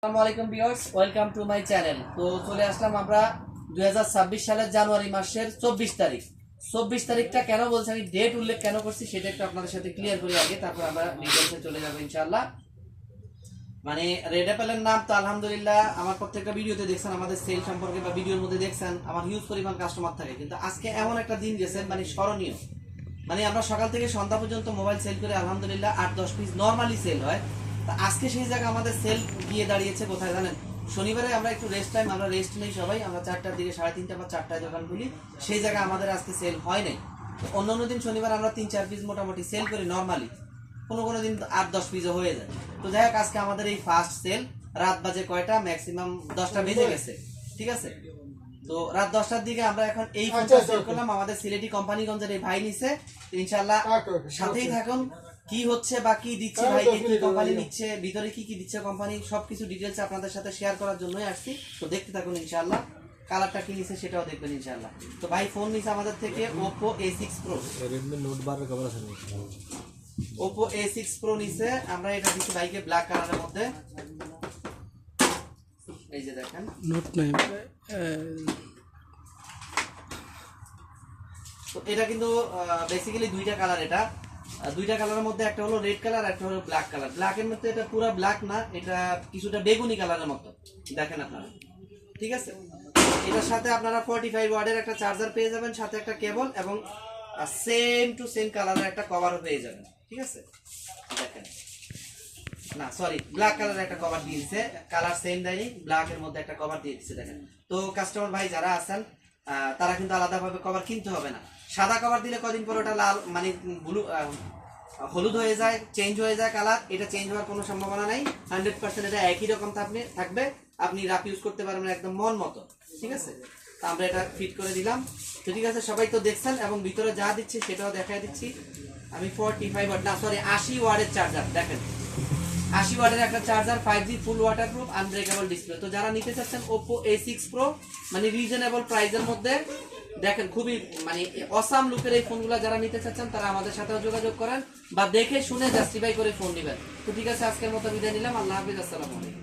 আসসালামু আলাইকুম viewers, welcome to my channel. তো চলে আসলাম আমরা 2026 সালের জানুয়ারি মাসের 24 তারিখ। 24 তারিখটা কেন বলছি, আমি ডেট উল্লেখ কেন করছি সেটা একটু আপনাদের সাথে ক্লিয়ার করি আগে, তারপর আমরা ডিটেইলসে চলে যাব ইনশাআল্লাহ। মানে রেড অ্যাপেলের নাম তো আলহামদুলিল্লাহ আমার প্রত্যেকটা ভিডিওতে দেখছেন, আমাদের সেল সম্পর্কে বা ভিডিওর মধ্যে দেখছেন আমার হিউজ পরিমাণ কাস্টমার থাকে, কিন্তু আজকে এমন একটা দিন গেছে মানে স্মরণীয়। মানে আমরা সকাল থেকে সন্ধ্যা পর্যন্ত মোবাইল সেল করে আলহামদুলিল্লাহ 8-10 পিস নর্মালি সেল হয়। তা আজকে সেই জায়গায় আমাদের সেল গিয়ে দাঁড়িয়েছে কোথায় জানেন? শনিবারে আমরা একটু রেস্ট টাইম, আমরা রেস্ট নেই সবাই, আমরা 4টার দিকে 3:30 বা 4টায় দোকান খুলি, সেই জায়গায় আমাদের আজকে সেল হয় নাই। অন্য অন্য দিন শনিবার আমরা 3-4 পিস মোটামুটি সেল করি নর্মালি, কোনো কোনো দিন 8-10 পিসও হয়ে যায়। তো যাই হোক, আজকে আমাদের এই ফার্স্ট সেল। রাত বাজে কয়টা? ম্যাক্সিমাম 10টা বেজে গেছে, ঠিক আছে? তো রাত 10টার দিকে আমরা এখন এই ফোনটা সেল করলাম, আমাদের সিলেটি কোম্পানিগঞ্জের এই ভাই নিছে। ইনশাআল্লাহ সাথেই থাকুন, কি হচ্ছে বা কি দিচ্ছে ভাই, কি কোম্পানি নিচ্ছে, ভিতরে কি কি দিচ্ছে কোম্পানি, সবকিছু ডিটেইলস আপনাদের সাথে শেয়ার করার জন্যই আসছি। তো দেখতে থাকুন ইনশাআল্লাহ, কালারটা কি নিছে সেটাও দেখবেন ইনশাআল্লাহ। তো ভাই ফোন নিছে আমাদের থেকে Oppo A6 Pro, Redmi Note 12 cover আছে নাকি? Oppo A6 Pro নিছে। আমরা এটা দিচ্ছি বাইকে ব্ল্যাক কালারের মধ্যে, এই যে দেখেন নোট নাই। তো এটা কিন্তু বেসিক্যালি দুইটা কালার। এটা দুইটা কালারের মধ্যে একটা হলো রেড কালার, একটা হলো ব্ল্যাক কালার। ব্ল্যাকের মধ্যে এটা পুরো ব্ল্যাক না, এটা কিছুটা বেগুনি কালারের মতো দেখেন আপনারা, ঠিক আছে? এটার সাথে আপনারা 45 ওয়াটের একটা চার্জার পেয়ে যাবেন, সাথে একটা কেবল, এবং সেম টু সেম কালারের একটা কভারও পেয়ে যাবেন, ঠিক আছে? দেখেন, না সরি, ব্ল্যাক কালারের একটা কভার দিয়ে দিয়েছে, কালার সেম দেয়নি, ব্ল্যাকের মধ্যে একটা কভার দিয়ে দিচ্ছে দেখেন। তো কাস্টমার ভাই যারা আছেন তারা কিন্তু আলাদাভাবে কভার কিনতে হবে না। সাদা কভার দিলে কদিন পর ওটা লাল মানে ব্লু হলুদ হয়ে যায়, চেঞ্জ হয়ে যায় কালার। এটা চেঞ্জ হওয়ার কোনো সম্ভাবনা নাই, 100% এটা একই রকম থাকবে, আপনি রাফ ইউজ করতে পারবেন একদম মন মতো, ঠিক আছে? তো আমরা এটা ফিট করে দিলাম। তো ঠিক আছে, সবাই তো দেখছেন, এবং ভিতরে যা দিচ্ছি সেটাও দেখাই দিচ্ছি। আমি 45 ওয়াট না সরি 80 ওয়াটের চার্জার দেখেন, 80 ওয়াটের একটা চার্জার, 5G ফুল ওয়াটারপ্রুফ, আনব্রেকেবল ডিসপ্লে। তো যারা নিতে চাচ্ছেন Oppo A6 Pro মানে রিজনেবল প্রাইসের মধ্যে দেখেন, খুবই মানে অসাম লুকের এই ফোনগুলো যারা নিতে চাচ্ছেন তারা আমাদের সাথেও যোগাযোগ করেন, বা দেখে শুনে জাস্টিফাই করে ফোন নেবেন। তো ঠিক আছে, আজকের মতো বিদায় নিলাম। আল্লাহ হাফেজ, আসসালামু আলাইকুম।